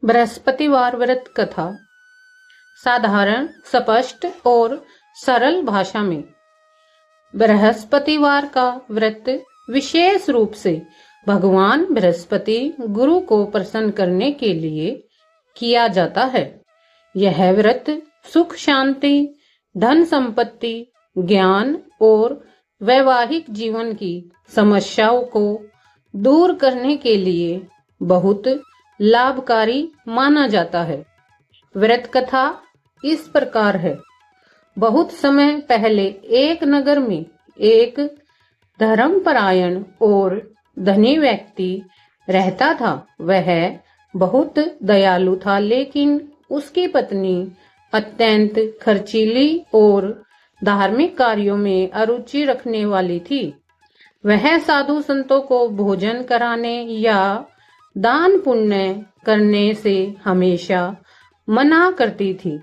बृहस्पतिवार व्रत कथा साधारण, स्पष्ट और सरल भाषा में। बृहस्पतिवार का व्रत विशेष रूप से भगवान बृहस्पति गुरु को प्रसन्न करने के लिए किया जाता है। यह व्रत सुख शांति, धन संपत्ति, ज्ञान और वैवाहिक जीवन की समस्याओं को दूर करने के लिए बहुत लाभकारी माना जाता है। व्रत कथा इस प्रकार है। बहुत समय पहले एक नगर में एक धर्मपरायण और धनी व्यक्ति रहता था। वह बहुत दयालु था, लेकिन उसकी पत्नी अत्यंत खर्चीली और धार्मिक कार्यों में अरुचि रखने वाली थी। वह साधु संतों को भोजन कराने या दान पुण्य करने से हमेशा मना करती थी।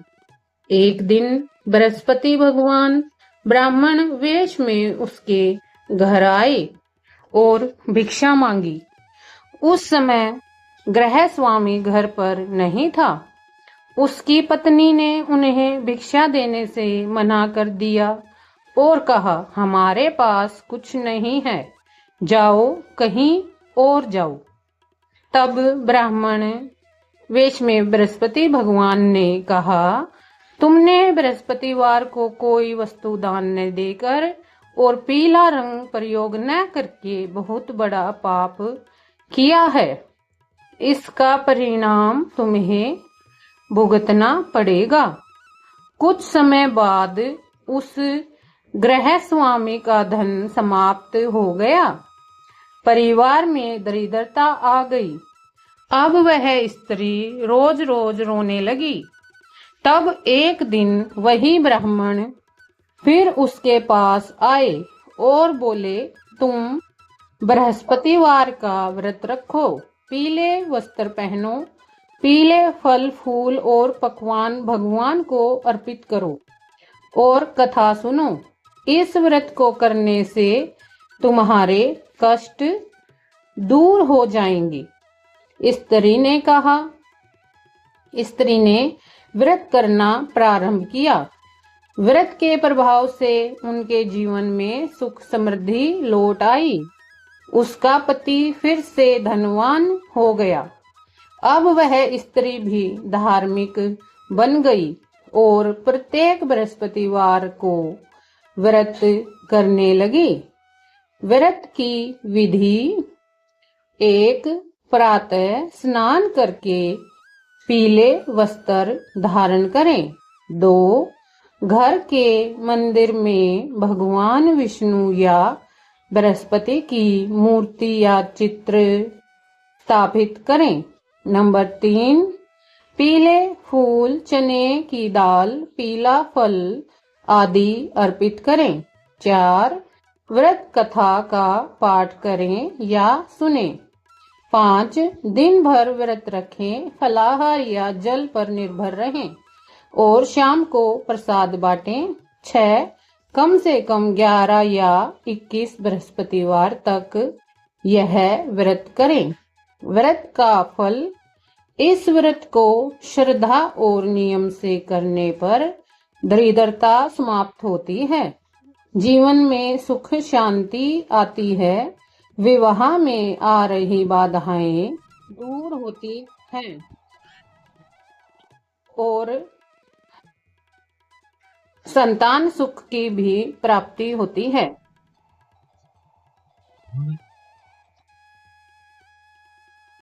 एक दिन बृहस्पति भगवान ब्राह्मण वेश में उसके घर आए और भिक्षा मांगी। उस समय गृह स्वामी घर पर नहीं था। उसकी पत्नी ने उन्हें भिक्षा देने से मना कर दिया और कहा, हमारे पास कुछ नहीं है, जाओ कहीं और जाओ। तब ब्राह्मण वेश में बृहस्पति भगवान ने कहा, तुमने बृहस्पतिवार को कोई वस्तु दान न देकर और पीला रंग प्रयोग न करके बहुत बड़ा पाप किया है। इसका परिणाम तुम्हें भुगतना पड़ेगा। कुछ समय बाद उस गृह स्वामी का धन समाप्त हो गया। परिवार में दरिद्रता आ गई। अब वह स्त्री रोज रोज रोने लगी। तब एक दिन वही ब्राह्मण फिर उसके पास आए और बोले, तुम बृहस्पतिवार का व्रत रखो, पीले वस्त्र पहनो, पीले फल फूल और पकवान भगवान को अर्पित करो और कथा सुनो। इस व्रत को करने से तुम्हारे कष्ट दूर हो जाएंगे। स्त्री ने कहा। स्त्री ने व्रत करना प्रारंभ किया। व्रत के प्रभाव से उनके जीवन में सुख समृद्धि लौट आई। उसका पति फिर से धनवान हो गया। अब वह स्त्री भी धार्मिक बन गई और प्रत्येक बृहस्पतिवार को व्रत करने लगी। व्रत की विधि: 1. प्रातः स्नान करके पीले वस्त्र धारण करें। 2. घर के मंदिर में भगवान विष्णु या बृहस्पति की मूर्ति या चित्र स्थापित करें। नंबर 3. पीले फूल, चने की दाल, पीला फल आदि अर्पित करें। 4. व्रत कथा का पाठ करें या सुने। 5. दिन भर व्रत रखें, फलाहार या जल पर निर्भर रहें और शाम को प्रसाद बांटें। 6. कम से कम 11 या 21 बृहस्पतिवार तक यह व्रत करें। व्रत का फल: इस व्रत को श्रद्धा और नियम से करने पर दरिद्रता समाप्त होती है, जीवन में सुख शांति आती है, विवाह में आ रही बाधाएं दूर होती हैं और संतान सुख की भी प्राप्ति होती है।